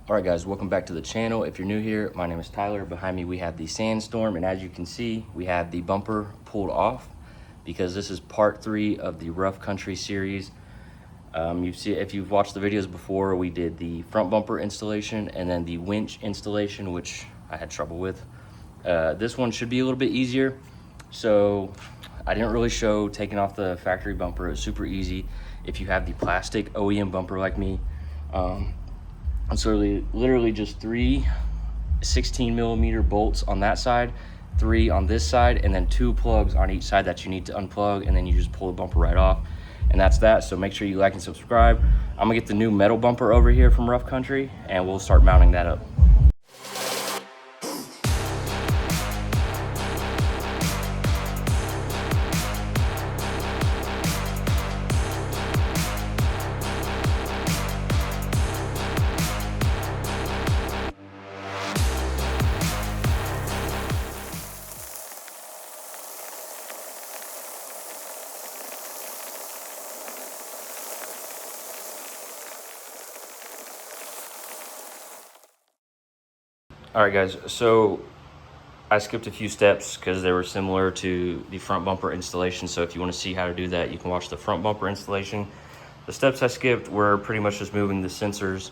All right guys, welcome back to the channel. If you're new here, my name is Tyler. Behind me we have the Sandstorm, and as you can see, we have the bumper pulled off because this is part 3 of the rough country series. You see, if you've watched the videos before, we did the front bumper installation and then the winch installation, which I had trouble with. This one should be a little bit easier. So I didn't really show taking off the factory bumper. It's super easy if you have the plastic OEM bumper like me. It's literally just 3 16mm bolts on that side, 3 on this side, and then 2 plugs on each side that you need to unplug, and then you just pull the bumper right off. And that's that. So make sure you like and subscribe. I'm gonna get the new metal bumper over here from Rough Country, and we'll start mounting that up. All right guys, so I skipped a few steps because they were similar to the front bumper installation. So if you want to see how to do that, you can watch the front bumper installation. The steps I skipped were pretty much just moving the sensors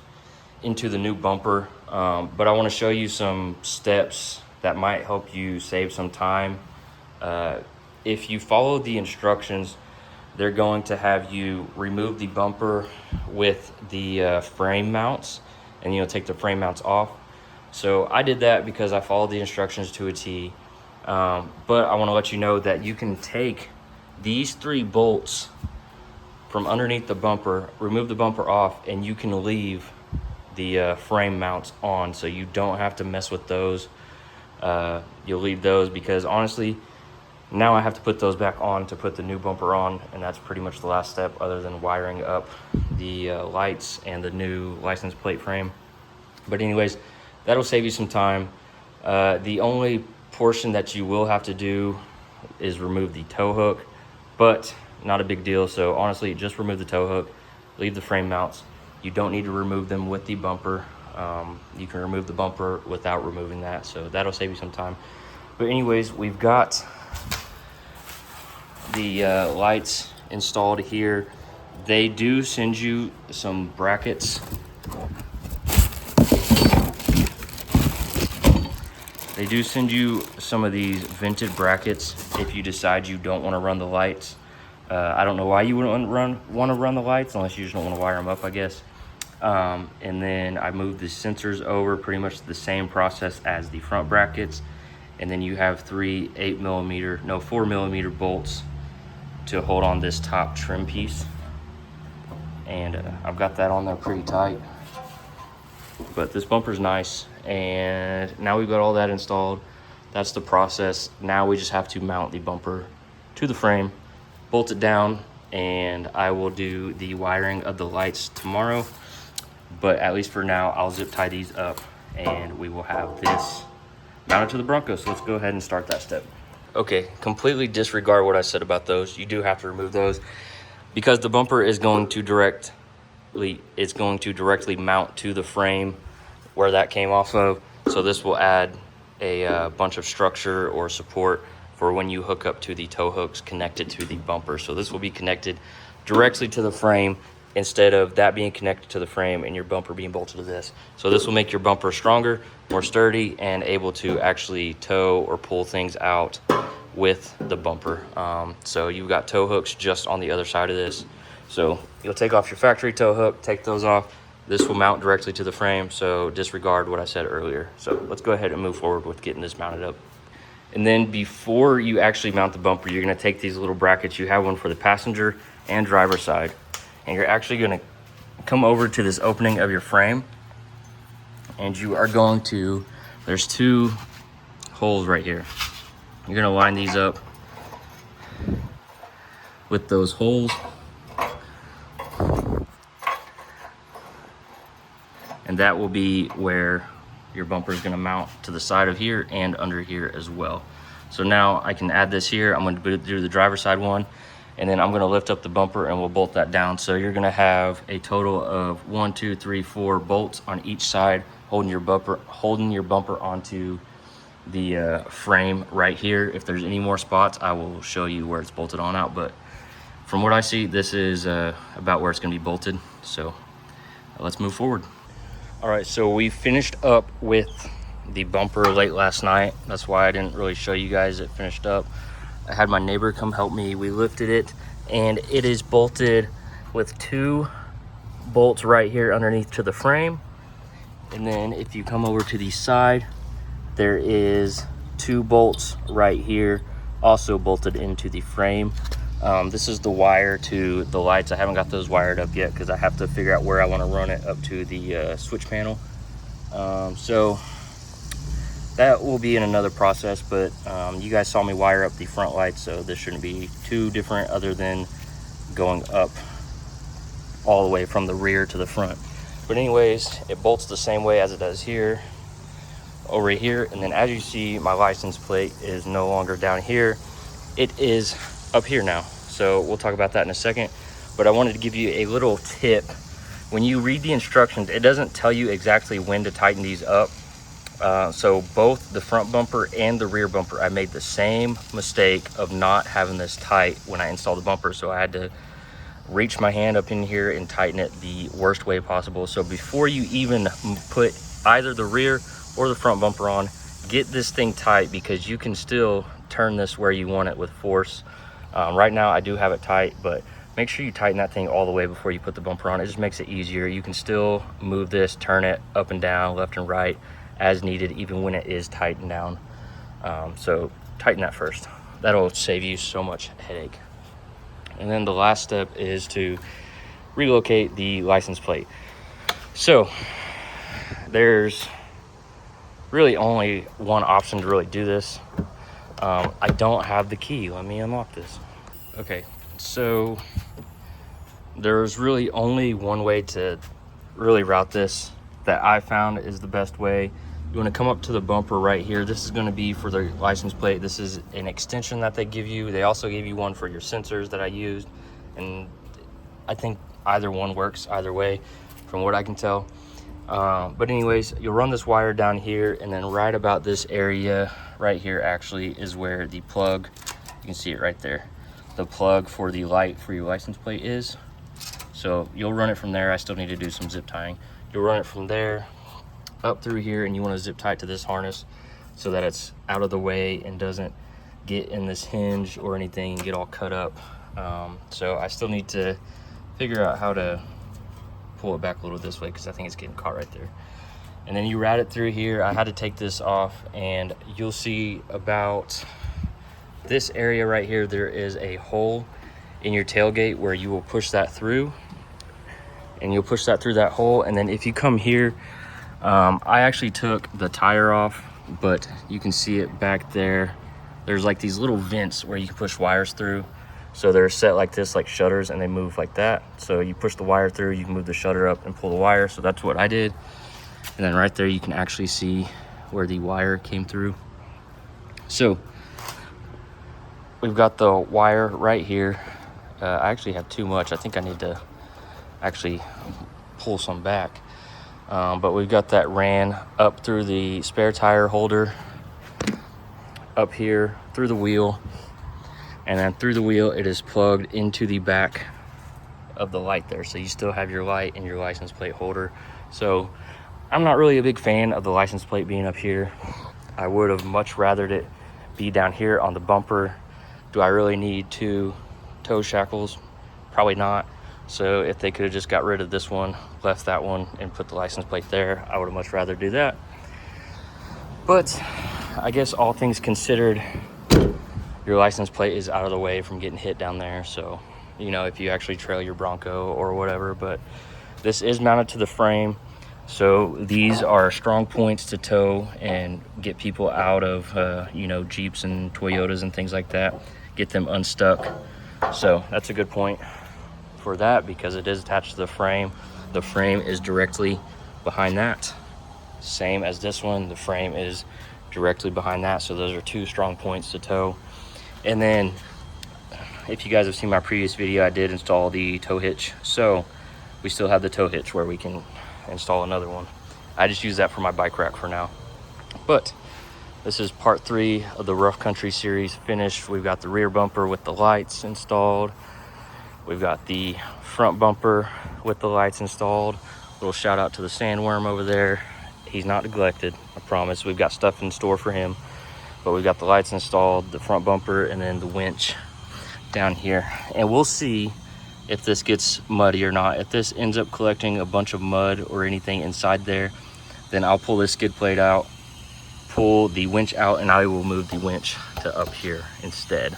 into the new bumper. But I want to show you some steps that might help you save some time. If you follow the instructions, they're going to have you remove the bumper with the frame mounts, and take the frame mounts off. So I did that because I followed the instructions to a T. But I want to let you know that you can take these 3 bolts from underneath the bumper, remove the bumper off, and you can leave the frame mounts on, so you don't have to mess with those. You'll leave those because honestly, now I have to put those back on to put the new bumper on, and that's pretty much the last step other than wiring up the lights and the new license plate frame. But anyways, that'll save you some time. The only portion that you will have to do is remove the tow hook, but not a big deal. So honestly, just remove the tow hook, leave the frame mounts. You don't need to remove them with the bumper. You can remove the bumper without removing that, so that'll save you some time. But anyways, we've got the lights installed here. They do send you some brackets. They do send you some of these vented brackets if you decide you don't want to run the lights. I don't know why you wouldn't want to run the lights unless you just don't want to wire them up, I guess. And then I moved the sensors over, pretty much the same process as the front brackets. And then you have 3 4mm bolts to hold on this top trim piece. And I've got that on there pretty tight. But this bumper's nice, and now we've got all that installed. That's the process. Now we just have to mount the bumper to the frame, bolt it down, and I will do the wiring of the lights tomorrow. But at least for now, I'll zip tie these up and we will have this mounted to the Bronco. So let's go ahead and start that step. Okay, completely disregard what I said about those. You do have to remove those because the bumper is going to directly mount to the frame where that came off of. So this will add a bunch of structure or support for when you hook up to the tow hooks connected to the bumper. So this will be connected directly to the frame instead of that being connected to the frame and your bumper being bolted to this. So this will make your bumper stronger, more sturdy, and able to actually tow or pull things out with the bumper. So you've got tow hooks just on the other side of this. So you'll take off your factory tow hook, take those off. This will mount directly to the frame, so disregard what I said earlier. So let's go ahead and move forward with getting this mounted up. And then before you actually mount the bumper, you're gonna take these little brackets. You have one for the passenger and driver side, and you're actually gonna come over to this opening of your frame, and you are going to, there's 2 holes right here. You're gonna line these up with those holes. And that will be where your bumper is going to mount to the side of here and under here as well. So now I can add this here. I'm going to do the driver's side one, and then I'm going to lift up the bumper and we'll bolt that down. So you're going to have a total of 1, 2, 3, 4 bolts on each side holding your bumper onto the frame right here. If there's any more spots, I will show you where it's bolted on out, but from what I see, this is about where it's going to be bolted. So let's move forward. All right, so we finished up with the bumper late last night. That's why I didn't really show you guys it finished up. I had my neighbor come help me. We lifted it, and it is bolted with 2 bolts right here underneath to the frame. And then if you come over to the side, there is 2 bolts right here also bolted into the frame. This is the wire to the lights. I haven't got those wired up yet because I have to figure out where I want to run it up to the switch panel. So that will be in another process, but you guys saw me wire up the front lights, so this shouldn't be too different other than going up all the way from the rear to the front. But anyways, it bolts the same way as it does here, over here. And then as you see, my license plate is no longer down here. It is up here now. So we'll talk about that in a second. But I wanted to give you a little tip. When you read the instructions, it doesn't tell you exactly when to tighten these up. So both the front bumper and the rear bumper, I made the same mistake of not having this tight when I installed the bumper. So I had to reach my hand up in here and tighten it the worst way possible. So before you even put either the rear or the front bumper on, get this thing tight, because you can still turn this where you want it with force. Right now I do have it tight, but make sure you tighten that thing all the way before you put the bumper on. It just makes it easier. You can still move this, turn it up and down, left and right as needed, even when it is tightened down. So tighten that first. That'll save you so much headache. And then the last step is to relocate the license plate. So there's really only one option to really do this. I don't have the key. Let me unlock this. Okay, so there's really only one way to really route this that I found is the best way. You want to come up to the bumper right here. This is going to be for the license plate. This is an extension that they give you. They also gave you one for your sensors that I used, and I think either one works either way from what I can tell. But anyways, you'll run this wire down here, and then right about this area right here actually is where the plug, you can see it right there, the plug for the light for your license plate is. So you'll run it from there. I still need to do some zip tying. You'll run it from there up through here, and you want to zip tie it to this harness so that it's out of the way and doesn't get in this hinge or anything and get all cut up. So I still need to figure out how to pull it back a little this way, because I think it's getting caught right there. And then you route it through here. I had to take this off, and you'll see about this area right here, there is a hole in your tailgate where you will push that through, and you'll push that through that hole. And then if you come here, I actually took the tire off, but you can see it back there. There's like these little vents where you can push wires through. So they're set like this, like shutters, and they move like that. So you push the wire through, you can move the shutter up and pull the wire. So that's what I did. And then right there, you can actually see where the wire came through. So we've got the wire right here. I actually have too much. I think I need to actually pull some back. But we've got that ran up through the spare tire holder, up here through the wheel, and then through the wheel it is plugged into the back of the light there. So you still have your light and your license plate holder. So I'm not really a big fan of the license plate being up here. I would have much rathered it be down here on the bumper. Do I really need 2 toe shackles? Probably not. So if they could have just got rid of this one, left that one, and put the license plate there, I would have much rather do that. But I guess all things considered, your license plate is out of the way from getting hit down there. So, you know, if you actually trail your Bronco or whatever. But this is mounted to the frame. So these are strong points to tow and get people out of, you know, Jeeps and Toyotas and things like that. Get them unstuck. So that's a good point for that, because it is attached to the frame. The frame is directly behind that. Same as this one, the frame is directly behind that. So those are 2 strong points to tow. And then if you guys have seen my previous video, I did install the tow hitch. So we still have the tow hitch where we can install another one. I just use that for my bike rack for now. But this is part 3 of the Rough Country series finished. We've got the rear bumper with the lights installed. We've got the front bumper with the lights installed. Little shout out to the sandworm over there. He's not neglected, I promise. We've got stuff in store for him. But we've got the lights installed, the front bumper, and then the winch down here. And we'll see if this gets muddy or not. If this ends up collecting a bunch of mud or anything inside there, then I'll pull this skid plate out, pull the winch out, and I will move the winch to up here instead.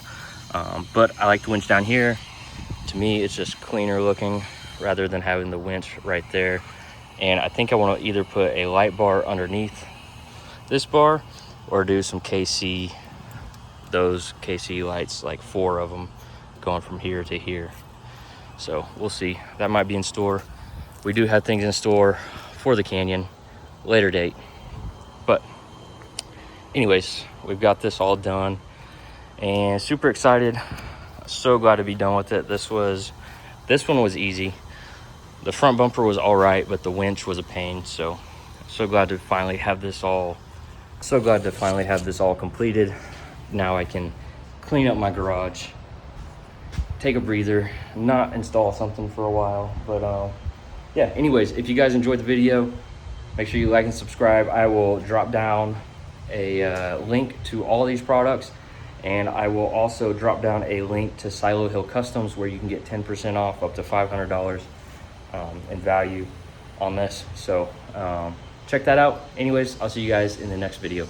But I like the winch down here. To me, it's just cleaner looking rather than having the winch right there. And I think I want to either put a light bar underneath this bar or do some KC, those KC lights, like 4 of them going from here to here. So we'll see. That might be in store. We do have things in store for the Canyon, later date. But anyways, we've got this all done and super excited. So glad to be done with it. This one was easy. The front bumper was all right, but the winch was a pain. So glad to finally have this all completed. Now I can clean up my garage, take a breather, not install something for a while. But yeah, anyways, if you guys enjoyed the video, make sure you like and subscribe. I will drop down a link to all these products, and I will also drop down a link to Silo Hill Customs where you can get 10% off up to $500 in value on this. So check that out. Anyways, I'll see you guys in the next video.